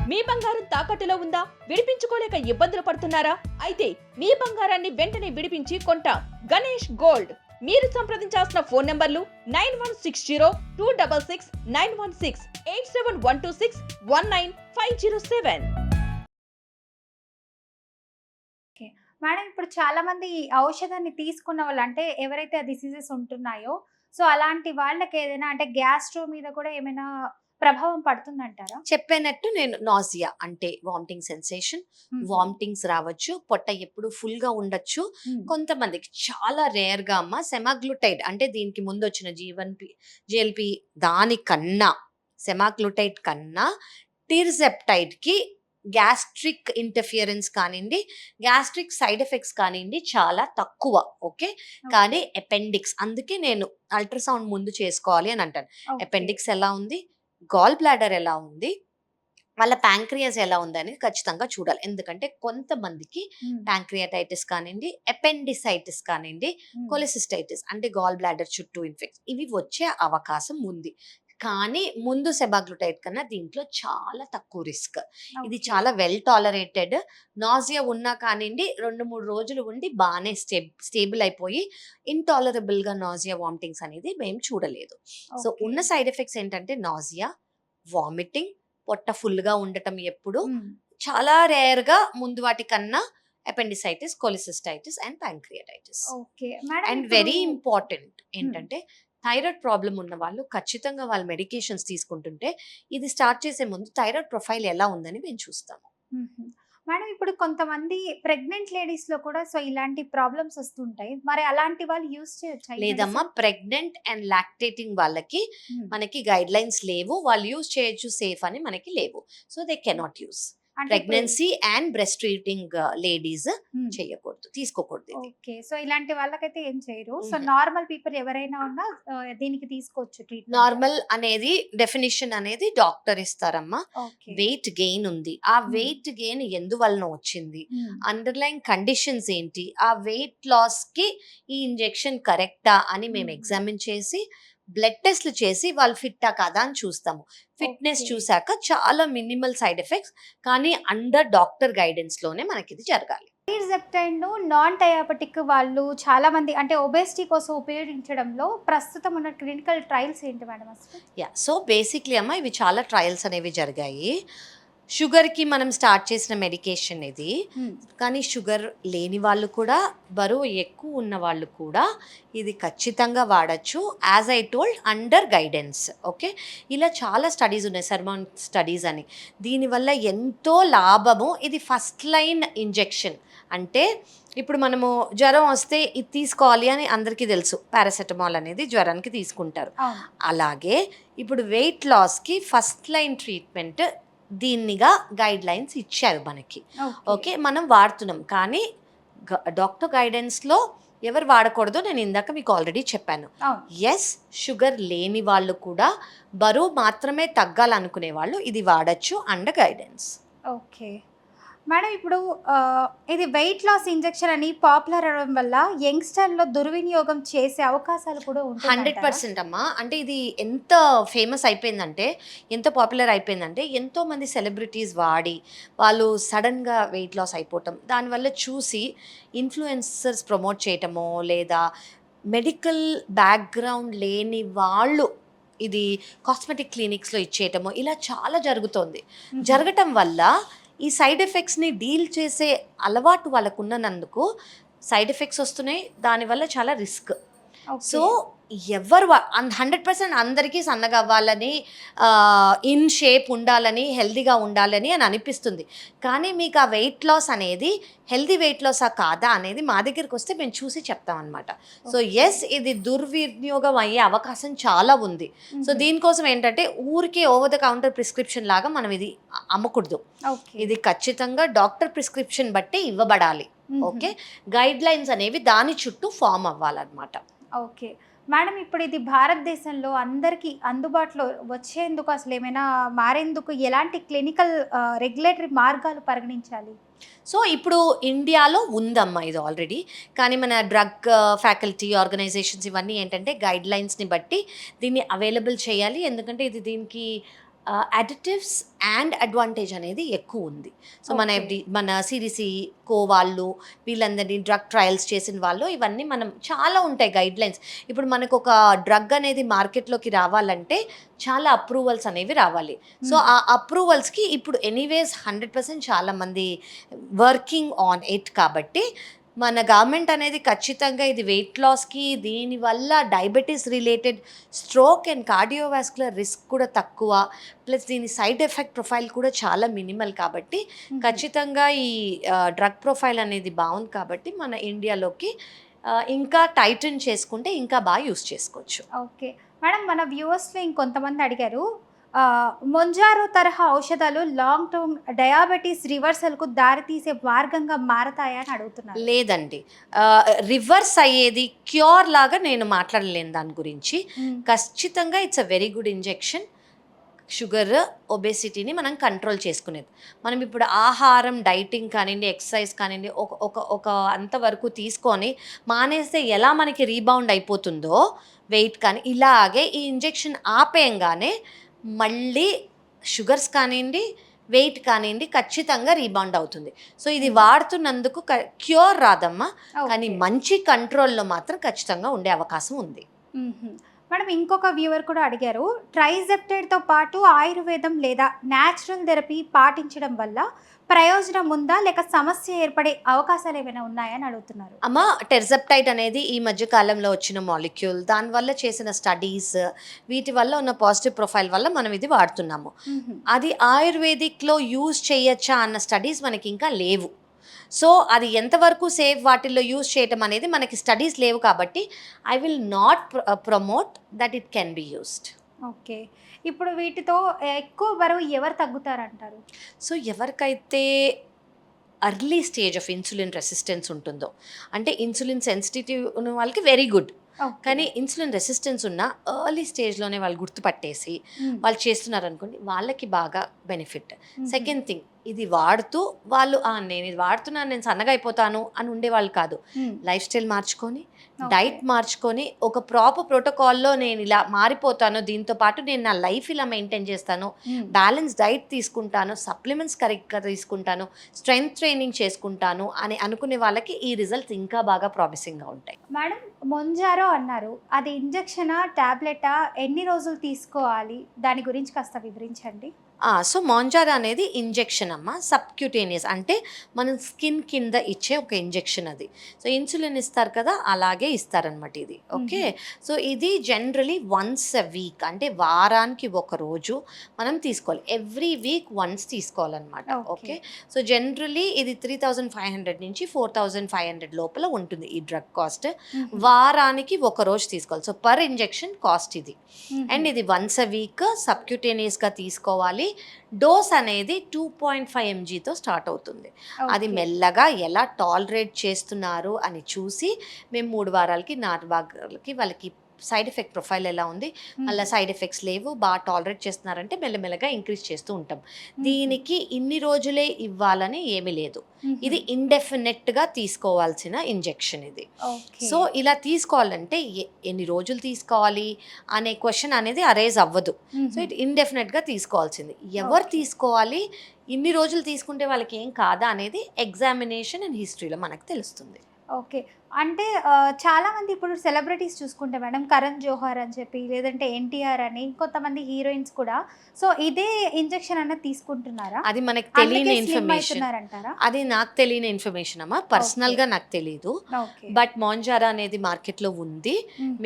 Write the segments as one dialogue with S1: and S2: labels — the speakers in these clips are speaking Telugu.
S1: మీ బంగారం తాకట్టులో ఉందా? విడిపించుకోలేక ఇబ్బందులు పడుతున్నారా? అయితే మీ బంగారాన్ని వెంటనే విడిపించి కొంటాం. గణేష్ గోల్డ్. మీరు సంప్రదించాల్సిన ఫోన్ నంబర్లు 9160-266-916, 8712619507.
S2: మేడం ఇప్పుడు చాలా మంది ఈ ఔషధాన్ని తీసుకున్న వాళ్ళు అంటే ఎవరైతే ఆ డిసీజెస్ ఉంటున్నాయో సో అలాంటి వాళ్ళకి ఏదైనా అంటే గ్యాస్ట్రో మీద కూడా ఏమైనా ప్రభావం పడుతుందంటారా?
S3: చెప్పినట్టు నేను నాజియా అంటే వామిటింగ్ సెన్సేషన్, వామిటింగ్స్ రావచ్చు, పొట్ట ఎప్పుడు ఫుల్ గా ఉండొచ్చు. కొంతమందికి చాలా రేర్ గా అమ్మ సెమాగ్లూటైడ్ అంటే దీనికి ముందు వచ్చిన జిఎల్పి దానికన్నా సెమాగ్లూటైడ్ కన్నా టిర్జెప్టైడ్ కి గ్యాస్ట్రిక్ ఇంటర్ఫియరెన్స్ కానివ్వండి, గ్యాస్ట్రిక్ సైడ్ ఎఫెక్ట్స్ కానివ్వండి చాలా తక్కువ. ఓకే, కానీ అపెండిక్స్ అందుకే నేను అల్ట్రాసౌండ్ ముందు చేసుకోవాలి అని అంటాను. అపెండిక్స్ ఎలా ఉంది, గాల్ బ్లాడర్ ఎలా ఉంది, వాళ్ళ ప్యాంక్రియాస్ ఎలా ఉందని ఖచ్చితంగా చూడాలి. ఎందుకంటే కొంతమందికి ప్యాంక్రియాటైటిస్ కానివ్వండి, అపెండిసైటిస్ కానివ్వండి, కొలెసిస్టైటిస్ అంటే గాల్ బ్లాడర్ చుట్టూ ఇన్ఫెక్షన్ ఇవి వచ్చే అవకాశం ఉంది. కానీ ముందు సెమాగ్లూటైడ్ కన్నా దీంట్లో చాలా తక్కువ రిస్క్. ఇది చాలా వెల్ టాలరేటెడ్. నాజియా ఉన్నా కానివ్వండి 2-3 రోజులు ఉండి బాగానే స్టేబుల్ అయిపోయి ఇంటాలరబుల్ గా నాజియా వామిటింగ్స్ అనేది మేము చూడలేదు. సో ఉన్న సైడ్ ఎఫెక్ట్స్ ఏంటంటే నాజియా, వామిటింగ్, పొట్ట ఫుల్ గా ఉండటం ఎప్పుడు చాలా రేర్ గా ముందు వాటి కన్నా appendicitis, cholecystitis and pancreatitis. And very important ఏంటంటే థైరాయిడ్ ప్రాబ్లం ఉన్న వాళ్ళు ఖచ్చితంగా వాళ్ళ మెడికేషన్స్ తీసుకుంటుంటే ఇది స్టార్ట్ చేసే ముందు థైరాయిడ్ ప్రొఫైల్ ఎలా ఉందని మేము చూస్తాము.
S2: మేడం ఇప్పుడు కొంతమంది ప్రెగ్నెంట్ లేడీస్ లో కూడా సో ఇలాంటి ప్రాబ్లమ్స్ వస్తుంటాయి, మరి అలాంటి వాళ్ళు యూస్ చేయొచ్చా?
S3: లేదమ్మా, ప్రెగ్నెంట్ అండ్ లాక్టేటింగ్ వాళ్ళకి మనకి గైడ్ లైన్స్ లేవు. వాళ్ళు యూస్ చేయొచ్చు సేఫ్ అని మనకి లేవు. So they cannot use. Pregnancy and breast feeding ladies చేయకూడదు, తీసుకోకూడదు.
S2: ఓకే, సో ఇలాంటి వాళ్ళకైతే ఏం చేయరు. సో నార్మల్ పీపుల్ ఎవరైనా ఉన్నా దీనికి తీసుకోవచ్చు ట్రీట్మెంట్.
S3: నార్మల్ అనేది డెఫినిషన్ అనేది డాక్టర్ ఇస్తారమ్మా. వెయిట్ గెయిన్ ఉంది, ఆ వెయిట్ గెయిన్ ఎందువలన వచ్చింది, అండర్లైన్ కండిషన్స్ ఏంటి, ఆ వెయిట్ లాస్ కి ఈ ఇంజెక్షన్ కరెక్టా అని మేము ఎగ్జామిన్ చేసి బ్లడ్ టెస్ట్లు చేసి వాళ్ళు ఫిట్టా కదా అని చూస్తాము. ఫిట్నెస్ చూసాక చాలా మినిమల్ సైడ్ ఎఫెక్ట్స్, కానీ అండర్ డాక్టర్ గైడెన్స్ లోనే మనకి ఇది జరగాలి.
S2: టిర్జెప్టైడ్ నాన్ డయాబెటిక్ వాళ్ళు చాలా మంది అంటే ఒబేసిటీ కోసం ఉపయోగించడంలో ప్రస్తుతం ఉన్న క్లినికల్ ట్రయల్స్ ఏంటి మేడం అసలు?
S3: సో బేసిక్లీ అమ్మ ఇవి చాలా ట్రయల్స్ అనేవి జరిగాయి. షుగర్కి మనం స్టార్ట్ చేసిన మెడికేషన్ ఇది, కానీ షుగర్ లేని వాళ్ళు కూడా బరువు ఎక్కువ ఉన్న వాళ్ళు కూడా ఇది ఖచ్చితంగా వాడచ్చు, as I told under guidance. Okay, ఇలా చాలా స్టడీస్ ఉన్నాయి, సర్మాన్ స్టడీస్ అని. దీనివల్ల ఎంతో లాభము. ఇది ఫస్ట్ లైన్ ఇంజెక్షన్. అంటే ఇప్పుడు మనము జ్వరం వస్తే ఇది తీసుకోవాలి అని అందరికీ తెలుసు, పారాసెటమాల్ అనేది జ్వరానికి తీసుకుంటారు. అలాగే ఇప్పుడు వెయిట్ లాస్కి ఫస్ట్ లైన్ ట్రీట్మెంట్ దీన్నిగా గైడ్ లైన్స్ ఇచ్చారు మనకి. ఓకే, మనం వాడుతున్నాం, కానీ డాక్టర్ గైడెన్స్లో ఎవరు వాడకూడదు నేను ఇందాక మీకు ఆల్రెడీ చెప్పాను. ఎస్, షుగర్ లేని వాళ్ళు కూడా బరువు మాత్రమే తగ్గాలనుకునే వాళ్ళు ఇది వాడచ్చు అండర్ గైడెన్స్.
S2: ఓకే మేడం, ఇప్పుడు ఇది వెయిట్ లాస్ ఇంజెక్షన్ అని పాపులర్ అవడం వల్ల యంగ్స్టర్లో దుర్వినియోగం చేసే అవకాశాలు కూడా ఉంటాయి.
S3: 100% అమ్మా. అంటే ఇది ఎంత ఫేమస్ అయిపోయిందంటే, ఎంత పాపులర్ అయిపోయిందంటే ఎంతోమంది సెలబ్రిటీస్ వాడి వాళ్ళు సడన్గా వెయిట్ లాస్ అయిపోవటం, దానివల్ల చూసి ఇన్ఫ్లుయెన్సర్స్ ప్రమోట్ చేయటమో లేదా మెడికల్ బ్యాక్గ్రౌండ్ లేని వాళ్ళు ఇది కాస్మెటిక్ క్లినిక్స్లో ఇచ్చేయటమో ఇలా చాలా జరుగుతోంది. జరగటం వల్ల ఈ సైడ్ ఎఫెక్ట్స్ని డీల్ చేసే అలవాటు వాళ్ళకు ఉన్నందుకు సైడ్ ఎఫెక్ట్స్ వస్తున్నాయి, దానివల్ల చాలా రిస్క్. సో ఎవరు 100% అందరికీ సన్నగా అవ్వాలని, ఇన్ షేప్ ఉండాలని, హెల్దీగా ఉండాలని అని అనిపిస్తుంది, కానీ మీకు ఆ వెయిట్ లాస్ అనేది హెల్దీ వెయిట్ లాసా కాదా అనేది మా దగ్గరికి వస్తే మేము చూసి చెప్తామన్నమాట. సో ఎస్, ఇది దుర్వినియోగం అయ్యే అవకాశం చాలా ఉంది. సో దీనికోసం ఏంటంటే ఊరికే ఓవర్ ద కౌంటర్ ప్రిస్క్రిప్షన్ లాగా మనం ఇది అమ్మకూడదు. ఇది ఖచ్చితంగా డాక్టర్ ప్రిస్క్రిప్షన్ బట్టే ఇవ్వబడాలి. ఓకే, గైడ్ లైన్స్ అనేవి దాని చుట్టూ ఫామ్ అవ్వాలన్నమాట.
S2: ఓకే మేడం, ఇప్పుడు ఇది భారతదేశంలో అందరికీ అందుబాటులో వచ్చేందుకు అసలు ఏమైనా మారేందుకు ఎలాంటి క్లినికల్ రెగ్యులేటరీ మార్గాలు పరిగణించాలి?
S3: సో ఇప్పుడు ఇండియాలో ఉందమ్మా ఇది ఆల్రెడీ, కానీ మన డ్రగ్ ఫ్యాకల్టీ ఆర్గనైజేషన్స్ ఇవన్నీ ఏంటంటే గైడ్ లైన్స్ని బట్టి దీన్ని అవైలబుల్ చేయాలి. ఎందుకంటే ఇది దీనికి అడిటివ్స్ అండ్ అడ్వాంటేజ్ అనేది ఎక్కువ ఉంది. సో మన
S2: Okay.
S3: మన సిరిసి వాళ్ళు వీళ్ళందరినీ డ్రగ్ ట్రయల్స్ చేసిన వాళ్ళు ఇవన్నీ మనం చాలా ఉంటాయి గైడ్ లైన్స్. ఇప్పుడు మనకు ఒక డ్రగ్ అనేది మార్కెట్లోకి రావాలంటే చాలా అప్రూవల్స్ అనేవి రావాలి. సో ఆ అప్రూవల్స్కి ఇప్పుడు ఎనీవేస్ 100% చాలామంది వర్కింగ్ ఆన్ ఇట్. కాబట్టి మన గవర్నమెంట్ అనేది ఖచ్చితంగా ఇది వెయిట్ లాస్కి, దీనివల్ల diabetes related stroke and cardiovascular risk కూడా తక్కువ, ప్లస్ దీని సైడ్ ఎఫెక్ట్ ప్రొఫైల్ కూడా చాలా మినిమల్. కాబట్టి ఖచ్చితంగా ఈ డ్రగ్ ప్రొఫైల్ అనేది బాగుంది. కాబట్టి మన ఇండియాలోకి ఇంకా టైటన్ చేసుకుంటే ఇంకా బాగా యూస్ చేసుకోవచ్చు.
S2: ఓకే మేడం, మన వ్యూవర్స్లో ఇంకొంతమంది అడిగారు, మొంజారో తరహా ఔషధాలు లాంగ్ టర్మ్ డయాబెటీస్ రివర్సల్కు దారితీసే మార్గంగా మారతాయా అని అడుగుతున్నారు.
S3: లేదండి, రివర్స్ అయ్యేది క్యూర్ లాగా నేను మాట్లాడలేను దాని గురించి. ఖచ్చితంగా it's a very good injection. Sugar, ఒబేసిటీని మనం కంట్రోల్ చేసుకునేది. మనం ఇప్పుడు ఆహారం, డైటింగ్ కానివ్వండి, ఎక్సర్సైజ్ కానివ్వండి, ఒక అంతవరకు తీసుకొని మానేస్తే ఎలా మనకి రీబౌండ్ అయిపోతుందో వెయిట్ కానీ, ఇలాగే ఈ ఇంజెక్షన్ ఆపేయంగానే మళ్ళీ షుగర్స్ కానివ్వండి, వెయిట్ కానివ్వండి ఖచ్చితంగా రీబౌండ్ అవుతుంది. సో ఇది వాడుతున్నందుకు క్యూర్ రాదమ్మా, కానీ మంచి కంట్రోల్లో మాత్రం ఖచ్చితంగా ఉండే అవకాశం ఉంది.
S2: మేడం, ఇంకొక వ్యూవర్ కూడా అడిగారు, ట్రైజెప్టైడ్తో పాటు ఆయుర్వేదం లేదా న్యాచురల్ థెరపీ పాటించడం వల్ల ప్రయోజనం ఉందా, లేక సమస్య ఏర్పడే అవకాశాలు ఏమైనా ఉన్నాయని అడుగుతున్నారు.
S3: అమ్మ, టెర్జెప్టైడ్ అనేది ఈ మధ్య కాలంలో వచ్చిన మాలిక్యూల్, దానివల్ల చేసిన స్టడీస్, వీటి వల్ల ఉన్న పాజిటివ్ ప్రొఫైల్ వల్ల మనం ఇది వాడుతున్నాము. అది ఆయుర్వేదిక్లో యూజ్ చేయొచ్చా అన్న స్టడీస్ మనకి ఇంకా లేవు. సో అది ఎంతవరకు సేఫ్ వాటిల్లో యూజ్ చేయటం అనేది మనకి స్టడీస్ లేవు. కాబట్టి I will not promote that it can be used.
S2: Okay, ఇప్పుడు వీటితో ఎక్కువ బరువు ఎవరు తగ్గుతారంటారు?
S3: సో ఎవరికైతే early stage of insulin resistance ఉంటుందో, అంటే ఇన్సులిన్ సెన్సిటివ్ ఉన్న వాళ్ళకి వెరీ గుడ్. కానీ ఇన్సులిన్ రెసిస్టెన్స్ ఉన్న ఎర్లీ స్టేజ్లోనే వాళ్ళు గుర్తుపట్టేసి వాళ్ళు చేస్తున్నారు అనుకోండి, వాళ్ళకి బాగా బెనిఫిట్. సెకండ్ థింగ్, ఇది వాడుతూ వాళ్ళు నేను ఇది వాడుతున్నాను, నేను సన్నగా అయిపోతాను అని ఉండేవాళ్ళు కాదు. లైఫ్ స్టైల్ మార్చుకొని, డైట్ మార్చుకొని, ఒక ప్రాపర్ ప్రోటోకాల్లో నేను ఇలా మారిపోతాను, దీంతో పాటు నేను నా లైఫ్ ఇలా మెయింటైన్ చేస్తాను, బ్యాలెన్స్ డైట్ తీసుకుంటాను, సప్లిమెంట్స్ కరెక్ట్గా తీసుకుంటాను, స్ట్రెంగ్త్ ట్రైనింగ్ చేసుకుంటాను అని అనుకునే వాళ్ళకి ఈ రిజల్ట్స్ ఇంకా బాగా ప్రామిసింగ్గా ఉంటాయి.
S2: మేడం, మొంజారో అన్నారు, అది ఇంజెక్షనా, టాబ్లెటా, ఎన్ని రోజులు తీసుకోవాలి, దాని గురించి కాస్త వివరించండి.
S3: సో మాంజారా అనేది ఇంజెక్షన్ అమ్మ, సబ్క్యూటేనియస్, అంటే మనం స్కిన్ కింద ఇచ్చే ఒక ఇంజెక్షన్ అది. సో ఇన్సులిన్ ఇస్తారు కదా, అలాగే ఇస్తారనమాట ఇది. ఓకే, సో ఇది జనరలీ వన్స్ ఎ వీక్, అంటే వారానికి ఒక రోజు మనం తీసుకోవాలి. ఎవ్రీ వీక్ వన్స్ తీసుకోవాలన్నమాట. ఓకే, సో జనరలీ ఇది 3,500 నుంచి 4,500 లోపల ఉంటుంది ఈ డ్రగ్ కాస్ట్. వారానికి ఒక రోజు తీసుకోవాలి. సో పర్ ఇంజెక్షన్ కాస్ట్ ఇది. అండ్ ఇది వన్స్ ఎ వీక్ సబ్క్యూటేనియస్గా తీసుకోవాలి. డోస్ అనేది 2.5 mgతో స్టార్ట్ అవుతుంది. అది మెల్లగా ఎలా టాలరేట్ చేస్తున్నారు అని చూసి మేము 3 వారాలకి 4 వారాలకి వాళ్ళకి సైడ్ ఎఫెక్ట్ ప్రొఫైల్ ఎలా ఉంది, అలా సైడ్ ఎఫెక్ట్స్ లేవు, బాగా టాలరేట్ చేస్తున్నారంటే మెల్లమెల్లగా ఇంక్రీజ్ చేస్తూ ఉంటాం. దీనికి ఇన్ని రోజులే ఇవ్వాలని ఏమీ లేదు. ఇది ఇండెఫినెట్గా తీసుకోవాల్సిన ఇంజెక్షన్ ఇది. సో ఇలా తీసుకోవాలంటే ఎన్ని రోజులు తీసుకోవాలి అనే క్వశ్చన్ అనేది అరేజ్ అవ్వదు. సో ఇది ఇండెఫినెట్గా తీసుకోవాల్సింది. ఎవరు తీసుకోవాలి, ఇన్ని రోజులు తీసుకుంటే వాళ్ళకి ఏం కాదా అనేది ఎగ్జామినేషన్ అండ్ హిస్టరీలో మనకు తెలుస్తుంది.
S2: ఓకే, అంటే చాలా మంది ఇప్పుడు సెలబ్రిటీస్ చూసుకుంటే మేడం, కరణ్ జోహార్ అని చెప్పి, లేదంటే ఎన్టీఆర్ అని, కొంతమంది హీరోయిన్స్ కూడా సో ఇదే ఇంజెక్షన్ అన్నది తీసుకుంటున్నారా?
S3: అది మనకు తెలియని ఇన్ఫర్మేషన్, అది నాకు తెలియని ఇన్ఫర్మేషన్ అమ్మా, పర్సనల్గా నాకు తెలియదు. బట్ మాంజారా అనేది మార్కెట్లో ఉంది.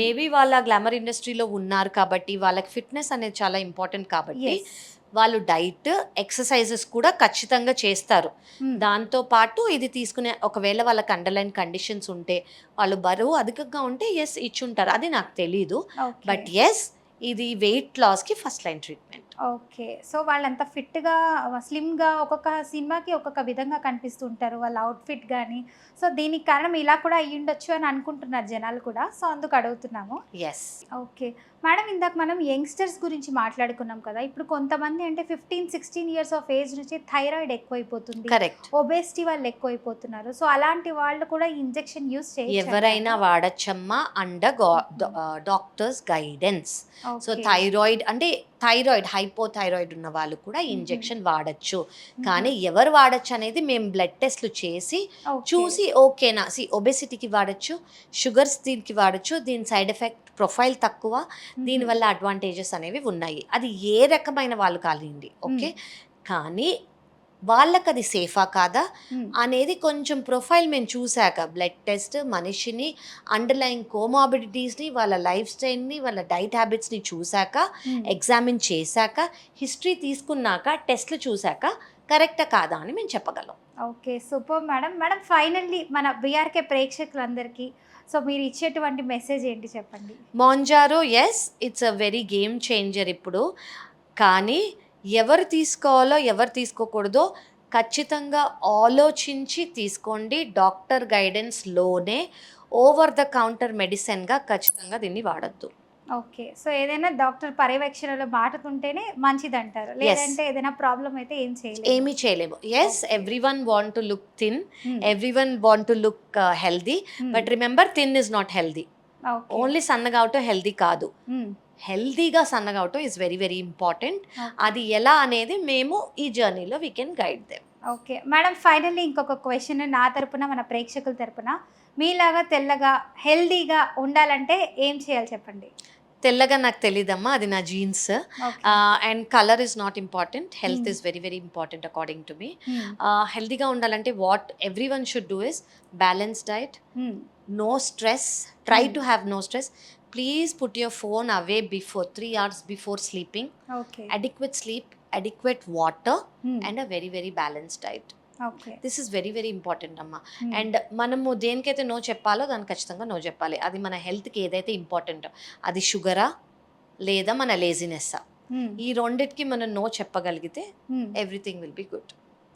S3: మేబీ వాళ్ళ గ్లామర్ ఇండస్ట్రీలో ఉన్నారు కాబట్టి, వాళ్ళకి ఫిట్నెస్ అనేది చాలా ఇంపార్టెంట్ కాబట్టి వాళ్ళు డైట్, ఎక్సర్సైజెస్ కూడా ఖచ్చితంగా చేస్తారు. దాంతోపాటు ఇది తీసుకునే, ఒకవేళ వాళ్ళకి అండర్లైన్ కండిషన్స్ ఉంటే, వాళ్ళు బరువు అధికంగా ఉంటే ఎస్ ఇచ్చుంటారు, అది నాకు తెలీదు. బట్ ఎస్, ఇది వెయిట్ లాస్కి first line treatment.
S2: Okay, so వాళ్ళంతా ఫిట్గా, స్లిమ్గా, ఒక్కొక్క సినిమాకి ఒక్కొక్క విధంగా కనిపిస్తుంటారు వాళ్ళ అవుట్ఫిట్ కానీ. సో దీనికి కారణం ఇలా కూడా అయ్యి ఉండొచ్చు అని అనుకుంటున్నారు జనాలు కూడా. సో అందుకు అడుగుతున్నాము.
S3: ఎస్.
S2: ఓకే మేడం, ఇందాక మనం యంగ్స్టర్స్ గురించి మాట్లాడుకున్నాం కదా. ఇప్పుడు కొంతమంది అంటే 15-16 ఇయర్స్ ఆఫ్ ఏజ్ నుంచి థైరాయిడ్ ఎక్కువైపోతుంది,
S3: కరెక్ట్,
S2: ఒబేసిటీ వాళ్ళు ఎక్కువైపోతున్నారు. సో అలాంటి వాళ్ళు కూడా ఇంజెక్షన్ యూస్ చేయొచ్చు?
S3: ఎవరైనా వాడచ్చమ్మా, under doctors guidance. So thyroid అంటే థైరాయిడ్ హైపోథైరాయిడ్ ఉన్న వాళ్ళు కూడా ఈ ఇంజెక్షన్ వాడచ్చు. కానీ ఎవరు వాడచ్చు అనేది మేము బ్లడ్ టెస్ట్లు చేసి చూసి ఓకేనా. ఒబెసిటీకి వాడచ్చు, షుగర్స్ దీనికి వాడచ్చు, దీని సైడ్ ఎఫెక్ట్ ప్రొఫైల్ తక్కువ, దీనివల్ల అడ్వాంటేజెస్ అనేవి ఉన్నాయి. అది ఏ రకమైన వాళ్ళు కానివ్వండి, ఓకే. కానీ వాళ్ళకి అది సేఫా కాదా అనేది కొంచెం ప్రొఫైల్ మేము చూశాక, బ్లడ్ టెస్ట్, మనిషిని, అండర్లైన్ కోమార్బిడిటీస్ని, వాళ్ళ లైఫ్ స్టైల్ని, వాళ్ళ డైట్ హ్యాబిట్స్ని చూశాక, ఎగ్జామిన్ చేశాక, హిస్టరీ తీసుకున్నాక, టెస్ట్లు చూశాక కరెక్టా కాదా అని మేము చెప్పగలం.
S2: Okay, super madam. Madam finally మన బీఆర్కే ప్రేక్షకులందరికీ సో మీరు ఇచ్చేటువంటి మెసేజ్ ఏంటి చెప్పండి.
S3: Mounjaro yes, it's a very game changer ఇప్పుడు. కానీ ఎవరు తీసుకోవాలో ఎవరు తీసుకోకూడదో ఖచ్చితంగా ఆలోచించి తీసుకోండి. డాక్టర్ గైడెన్స్లోనే, ఓవర్ ద కౌంటర్ మెడిసిన్గా ఖచ్చితంగా దీన్ని వాడద్దు.
S2: ఓకే, సో ఏదైనా డాక్టర్ పర్యవేక్షణలో మాటుతుంటేనే మంచిది అంటారు, లేదంటే ఏదైనా ప్రాబ్లం అయితే
S3: ఏమీ చేయలేము. Yes, everyone want to look thin, everyone want to look healthy, but remember thin is not healthy. Only సన్నగా అవటం హెల్దీ కాదు, హెల్దీగా సన్నగా అవటం ఈజ్ వెరీ వెరీ ఇంపార్టెంట్. అది ఎలా అనేది మేము ఈ జర్నీలో we can guide them.
S2: Okay madam, finally ఇంకొక క్వశ్చన్ నా తరపున, మన ప్రేక్షకుల తరపున, మీలాగా తెల్లగా హెల్దీగా ఉండాలంటే ఏం చేయాలి చెప్పండి.
S3: తెల్లగా నాకు తెలీదమ్మా, అది నా genes. And colour is not important, health is very very important according to me. హెల్తీగా ఉండాలంటే what everyone should do is balance diet, no stress, try to have no stress. Please put your phone away before 3 hours before sleeping.
S2: Okay,
S3: Adequate sleep, adequate water, and a very very balanced diet.
S2: Okay,
S3: this is very very important amma. And మనము దేనికైతే నో చెప్పాలో దానికి ఖచ్చితంగా నో చెప్పాలి. అది మన హెల్త్కి ఏదైతే ఇంపార్టెంట్, అది షుగరా లేదా మన లేజినెస్సా, ఈ రెండిటికి మనం నో చెప్పగలిగితే everything will be good.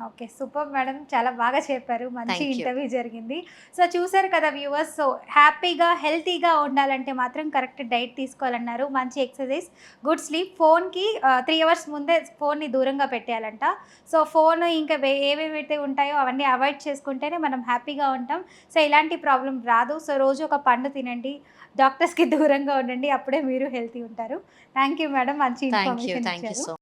S2: Okay, super madam, చాలా బాగా చెప్పారు, మంచి ఇంటర్వ్యూ జరిగింది. సో చూసారు కదా వ్యూవర్స్, సో హ్యాపీగా హెల్తీగా ఉండాలంటే మాత్రం కరెక్ట్ డైట్ తీసుకోవాలన్నారు, మంచి ఎక్సర్సైజ్, గుడ్ స్లీప్. ఫోన్కి 3 hours ముందే ఫోన్ని దూరంగా పెట్టేయాలంట. సో ఫోన్ ఇంకా ఏవేవైతే ఉంటాయో అవన్నీ అవాయిడ్ చేసుకుంటేనే మనం హ్యాపీగా ఉంటాం. సో ఇలాంటి ప్రాబ్లం రాదు. సో రోజు ఒక పండు తినండి, డాక్టర్స్కి దూరంగా ఉండండి, అప్పుడే మీరు హెల్తీ ఉంటారు. థ్యాంక్ యూ మేడం, మంచి ఇన్ఫర్మేషన్ ఇచ్చారు.